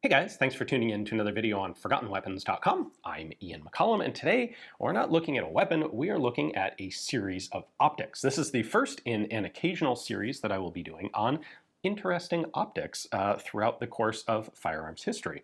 Hey guys, thanks for tuning in to another video on ForgottenWeapons.com. I'm Ian McCollum, and today we're not looking at a weapon, we are looking at a series of optics. This is the first in an occasional series that I will be doing on interesting optics throughout the course of firearms history.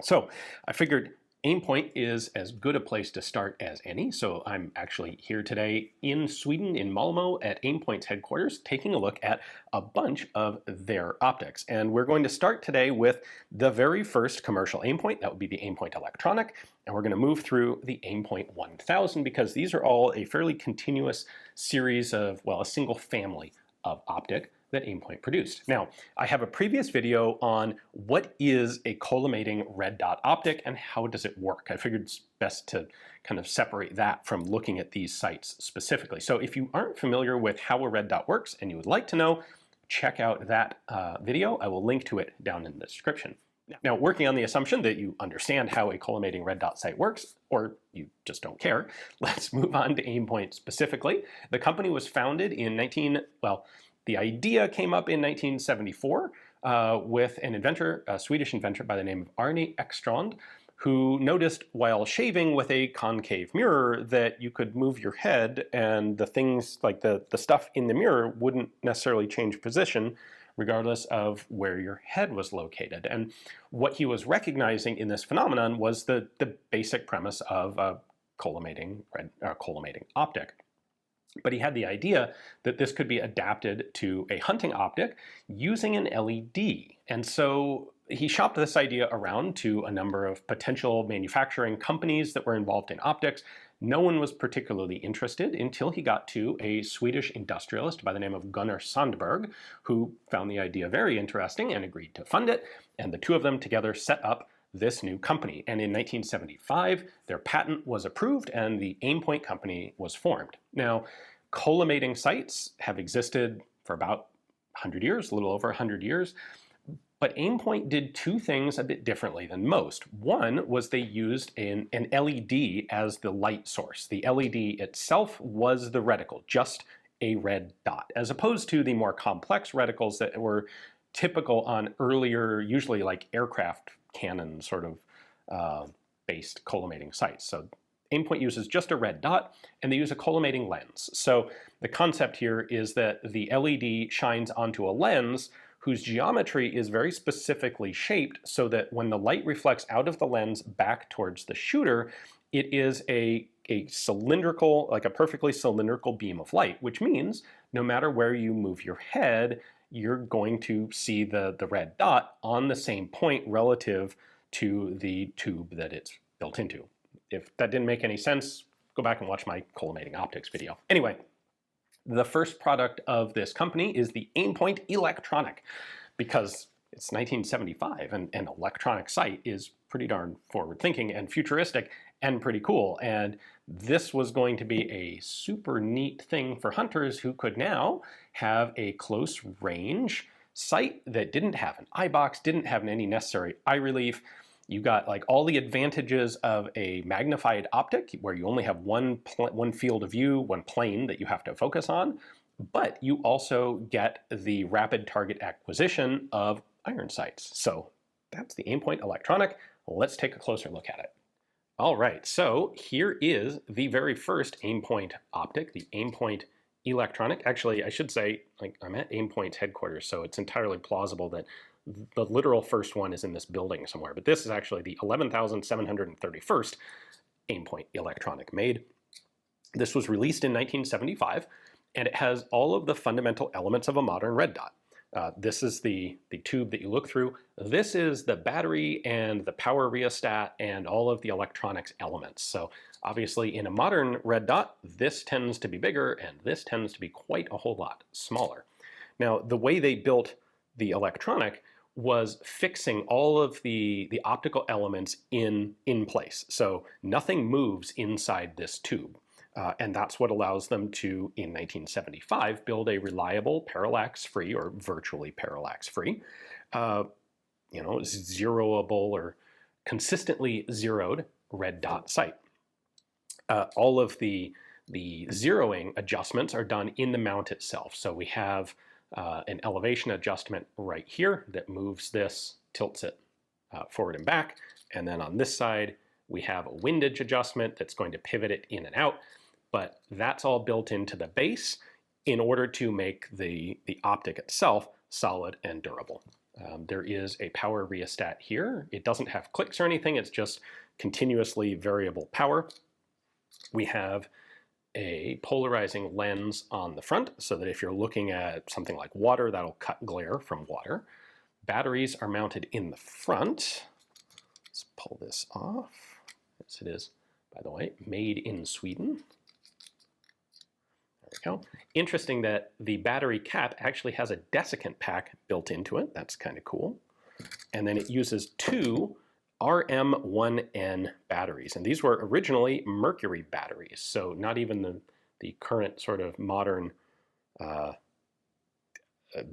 So I figured Aimpoint is as good a place to start as any, so I'm actually here today in Sweden, in Malmo, at Aimpoint's headquarters, taking a look at a bunch of their optics. And we're going to start today with the very first commercial Aimpoint, that would be the Aimpoint Electronic, and we're going to move through the Aimpoint 1000 because these are all a fairly continuous series of, well, a single family of optic that Aimpoint produced. Now, I have a previous video on what is a collimating red dot optic and how does it work. I figured it's best to kind of separate that from looking at these sites specifically. So if you aren't familiar with how a red dot works and you would like to know, check out that video. I will link to it down in the description. Now, working on the assumption that you understand how a collimating red dot sight works, or you just don't care, let's move on to Aimpoint specifically. The company was founded in the idea came up in 1974 with an inventor, a Swedish inventor by the name of Arne Ekstrand, who noticed while shaving with a concave mirror that you could move your head and the things like the stuff in the mirror wouldn't necessarily change position regardless of where your head was located. And what he was recognizing in this phenomenon was the basic premise of a collimating optic. But he had the idea that this could be adapted to a hunting optic using an LED. And so he shopped this idea around to a number of potential manufacturing companies that were involved in optics. No one was particularly interested until he got to a Swedish industrialist by the name of Gunnar Sandberg, who found the idea very interesting and agreed to fund it. And the two of them together set up this new company. And in 1975, their patent was approved and the Aimpoint company was formed. Now, collimating sights have existed for about 100 years, a little over 100 years, but Aimpoint did two things a bit differently than most. One was they used an LED as the light source. The LED itself was the reticle, just a red dot, as opposed to the more complex reticles that were typical on earlier, usually like aircraft cannon sort of based collimating sights. So Aimpoint uses just a red dot and they use a collimating lens. So the concept here is that the LED shines onto a lens whose geometry is very specifically shaped so that when the light reflects out of the lens back towards the shooter, it is a cylindrical, like a perfectly cylindrical beam of light, which means no matter where you move your head, you're going to see the red dot on the same point relative to the tube that it's built into. If that didn't make any sense, go back and watch my collimating optics video. Anyway, the first product of this company is the Aimpoint Electronic, because it's 1975 and an electronic sight is pretty darn forward-thinking and futuristic and pretty cool. And this was going to be a super neat thing for hunters who could now have a close range sight that didn't have an eye box, didn't have any necessary eye relief. You got like all the advantages of a magnified optic where you only have one field of view, one plane that you have to focus on, but you also get the rapid target acquisition of iron sights. So that's the Aimpoint Electronic. Let's take a closer look at it. All right, so here is the very first Aimpoint optic, the Aimpoint Electronic. Actually, I should say, like, I'm at Aimpoint's headquarters, so it's entirely plausible that the literal first one is in this building somewhere, but this is actually the 11,731st Aimpoint Electronic made. This was released in 1975, and it has all of the fundamental elements of a modern red dot. This is the tube that you look through. This is the battery and the power rheostat and all of the electronics elements. So obviously in a modern red dot, this tends to be bigger and this tends to be quite a whole lot smaller. Now, the way they built the electronic was fixing all of the optical elements in place. So nothing moves inside this tube. And that's what allows them to, in 1975, build a reliable parallax-free or virtually parallax-free, zeroable or consistently zeroed red dot sight. All of the zeroing adjustments are done in the mount itself. So we have an elevation adjustment right here that moves this, tilts it forward and back. And then on this side, we have a windage adjustment that's going to pivot it in and out. But that's all built into the base in order to make the optic itself solid and durable. There is a power rheostat here. It doesn't have clicks or anything. It's just continuously variable power. We have a polarizing lens on the front so that if you're looking at something like water, that'll cut glare from water. Batteries are mounted in the front. Let's pull this off. Yes, it is, by the way, made in Sweden. There we go. Interesting that the battery cap actually has a desiccant pack built into it. That's kind of cool. And then it uses two RM1N batteries. And these were originally mercury batteries, so not even the current sort of modern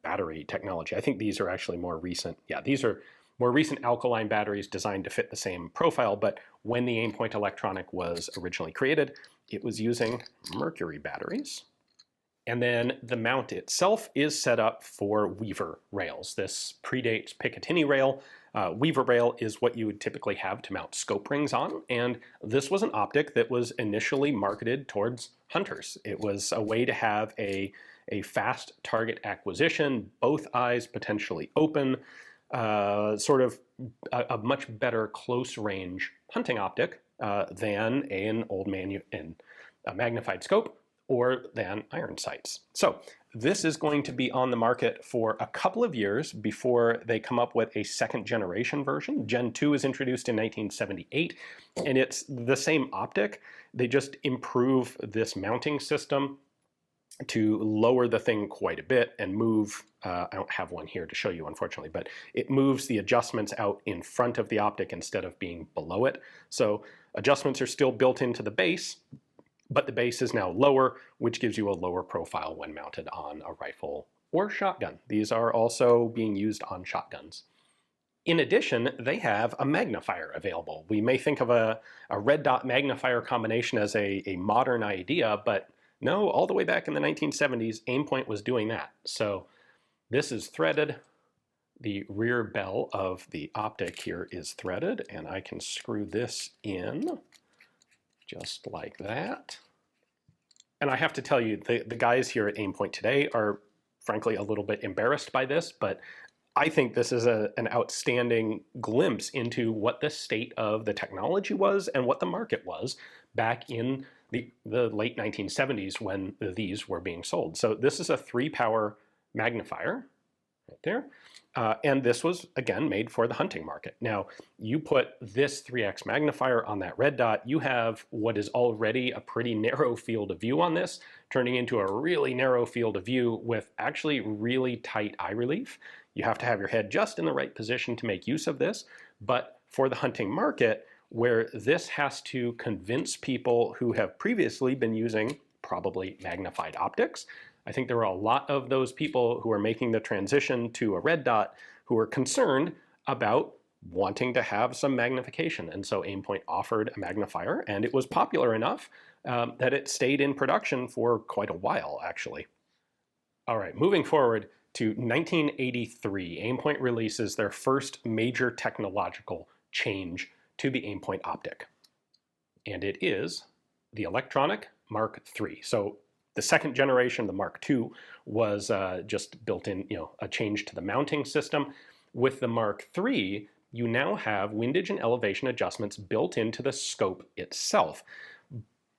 battery technology. I think these are actually more recent. Yeah, these are more recent alkaline batteries designed to fit the same profile, but when the Aimpoint Electronic was originally created, it was using mercury batteries. And then the mount itself is set up for Weaver rails. This predates Picatinny rail. Weaver rail is what you would typically have to mount scope rings on, and this was an optic that was initially marketed towards hunters. It was a way to have a fast target acquisition, both eyes potentially open, sort of a much better close range hunting optic than a magnified scope or than iron sights. So this is going to be on the market for a couple of years before they come up with a second generation version. Gen 2 is introduced in 1978, and it's the same optic. They just improve this mounting system to lower the thing quite a bit and move, I don't have one here to show you unfortunately, but it moves the adjustments out in front of the optic instead of being below it. So adjustments are still built into the base, but the base is now lower, which gives you a lower profile when mounted on a rifle or shotgun. These are also being used on shotguns. In addition, they have a magnifier available. We may think of a red dot magnifier combination as a modern idea, but no, all the way back in the 1970s, Aimpoint was doing that. So this is threaded. The rear bell of the optic here is threaded, and I can screw this in just like that. And I have to tell you, the guys here at Aimpoint today are frankly a little bit embarrassed by this, but I think this is an outstanding glimpse into what the state of the technology was and what the market was back in the late 1970s when these were being sold. So this is a 3-power magnifier right there. And this was, again, made for the hunting market. Now, you put this 3x magnifier on that red dot, you have what is already a pretty narrow field of view on this, turning into a really narrow field of view with actually really tight eye relief. You have to have your head just in the right position to make use of this, but for the hunting market, where this has to convince people who have previously been using probably magnified optics, I think there were a lot of those people who are making the transition to a red dot who are concerned about wanting to have some magnification. And so Aimpoint offered a magnifier, and it was popular enough that it stayed in production for quite a while, actually. All right, moving forward to 1983, Aimpoint releases their first major technological change to the Aimpoint optic. And it is the Electronic Mark III. So the second generation, the Mark II, was just built in, a change to the mounting system. With the Mark III, you now have windage and elevation adjustments built into the scope itself,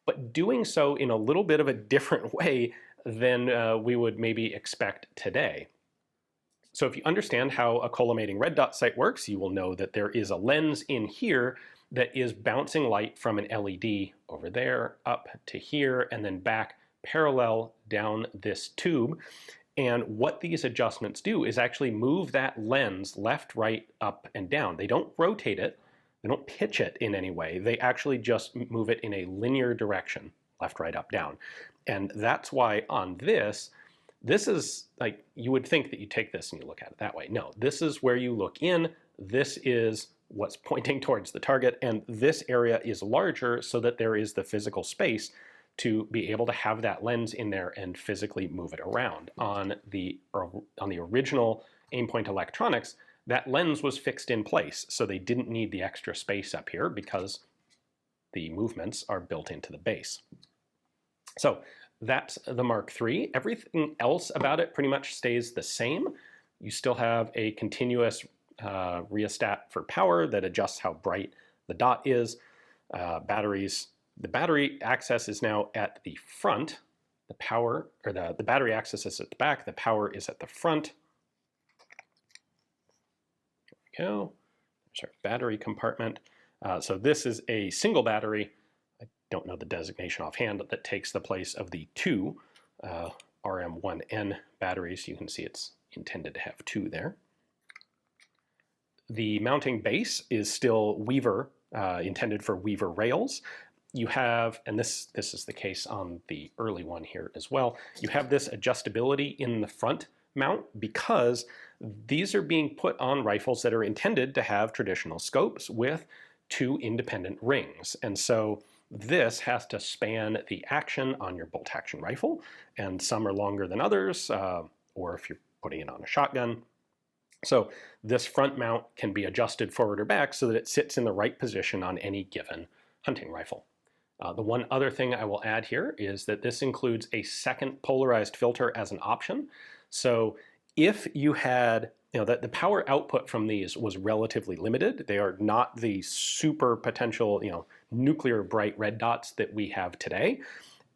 but doing so in a little bit of a different way than we would maybe expect today. So if you understand how a collimating red dot sight works, you will know that there is a lens in here that is bouncing light from an LED over there up to here and then back parallel down this tube. And what these adjustments do is actually move that lens left, right, up, and down. They don't rotate it. They don't pitch it in any way. They actually just move it in a linear direction, left, right, up, down. And that's why on this is like, you would think that you take this and you look at it that way. No, this is where you look in. This is what's pointing towards the target. And this area is larger so that there is the physical space to be able to have that lens in there and physically move it around. On the original Aimpoint Electronics, that lens was fixed in place, so they didn't need the extra space up here because the movements are built into the base. So that's the Mark III. Everything else about it pretty much stays the same. You still have a continuous rheostat for power that adjusts how bright the dot is. Batteries. The battery access is now at the front. The power, or the battery access is at the back. The power is at the front. There we go. There's our battery compartment. So this is a single battery. I don't know the designation offhand, that takes the place of the two RM1N batteries. You can see it's intended to have two there. The mounting base is still Weaver, intended for Weaver rails. You have, and this is the case on the early one here as well, you have this adjustability in the front mount because these are being put on rifles that are intended to have traditional scopes with two independent rings. And so this has to span the action on your bolt action rifle, and some are longer than others, or if you're putting it on a shotgun. So this front mount can be adjusted forward or back so that it sits in the right position on any given hunting rifle. The one other thing I will add here is that this includes a second polarized filter as an option. So if you had, the power output from these was relatively limited. They are not the super potential, nuclear bright red dots that we have today.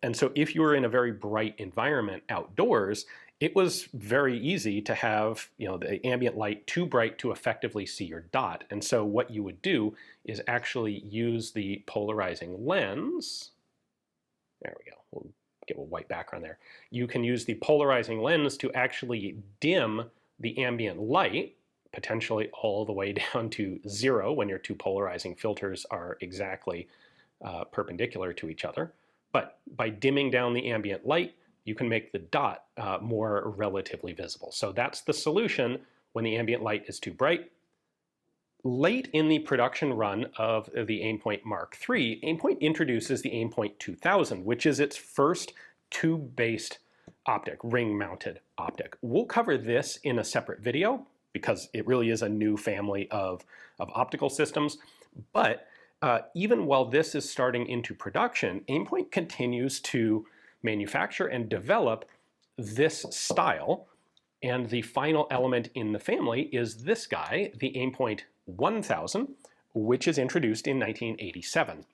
And so if you were in a very bright environment outdoors, it was very easy to have the ambient light too bright to effectively see your dot. And so what you would do is actually use the polarizing lens. There we go. We'll get a white background there. You can use the polarizing lens to actually dim the ambient light, potentially all the way down to 0 when your two polarizing filters are exactly perpendicular to each other. But by dimming down the ambient light, you can make the dot more relatively visible. So that's the solution when the ambient light is too bright. Late in the production run of the Aimpoint Mark III, Aimpoint introduces the Aimpoint 2000, which is its first tube-based optic, ring-mounted optic. We'll cover this in a separate video because it really is a new family of optical systems. But even while this is starting into production, Aimpoint continues to manufacture and develop this style, and the final element in the family is this guy, the Aimpoint 1000, which is introduced in 1987.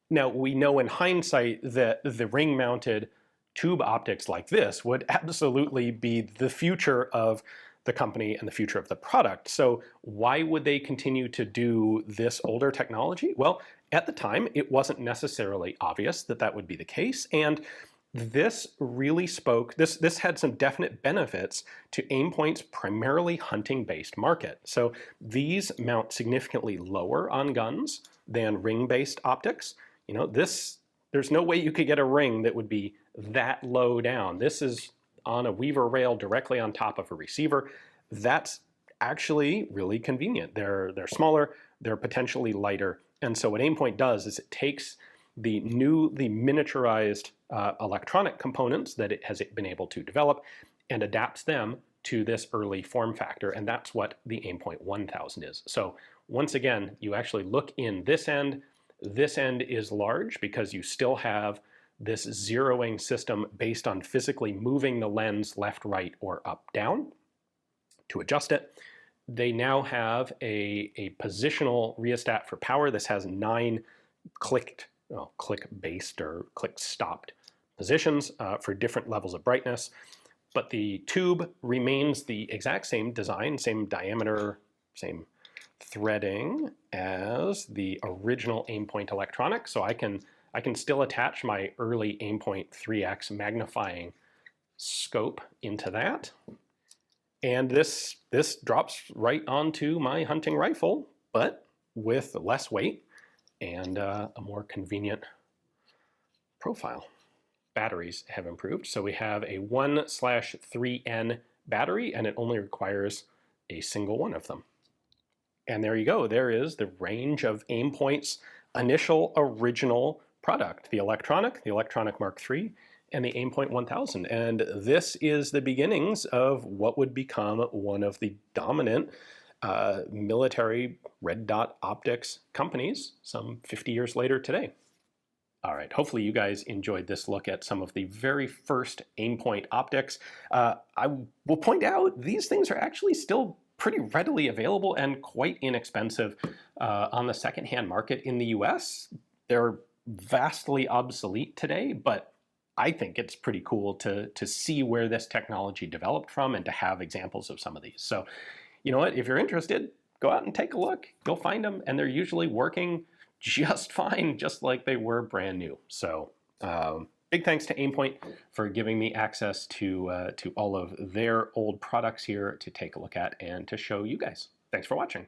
Now, we know in hindsight that the ring-mounted tube optics like this would absolutely be the future of the company and the future of the product. So why would they continue to do this older technology? Well, at the time, it wasn't necessarily obvious that that would be the case, and this really spoke, this had some definite benefits to Aimpoint's primarily hunting-based market. So these mount significantly lower on guns than ring-based optics. There's no way you could get a ring that would be that low down. This is on a Weaver rail directly on top of a receiver. That's actually really convenient. They're smaller, they're potentially lighter. And so what Aimpoint does is it takes the miniaturized electronic components that it has been able to develop and adapts them to this early form factor, and that's what the Aimpoint 1000 is. So once again, you actually look in this end is large because you still have this zeroing system based on physically moving the lens left, right, or up, down to adjust it. They now have a positional rheostat for power. This has 9 click-based or click-stopped positions for different levels of brightness. But the tube remains the exact same design, same diameter, same threading as the original Aimpoint Electronic. So I can still attach my early Aimpoint 3X magnifying scope into that. And this drops right onto my hunting rifle, but with less weight and a more convenient profile. Batteries have improved. So we have a 1/3N battery, and it only requires a single one of them. And there you go. There is the range of Aimpoint's initial original product, the Electronic Mark III, and the Aimpoint 1000. And this is the beginnings of what would become one of the dominant military red dot optics companies some 50 years later today. All right, hopefully you guys enjoyed this look at some of the very first Aimpoint optics. I will point out these things are actually still pretty readily available and quite inexpensive on the secondhand market in the US. They're vastly obsolete today, but I think it's pretty cool to see where this technology developed from and to have examples of some of these. So, you know what, if you're interested, go out and take a look. You'll find them, and they're usually working just fine, just like they were brand new. So big thanks to Aimpoint for giving me access to all of their old products here to take a look at and to show you guys. Thanks for watching.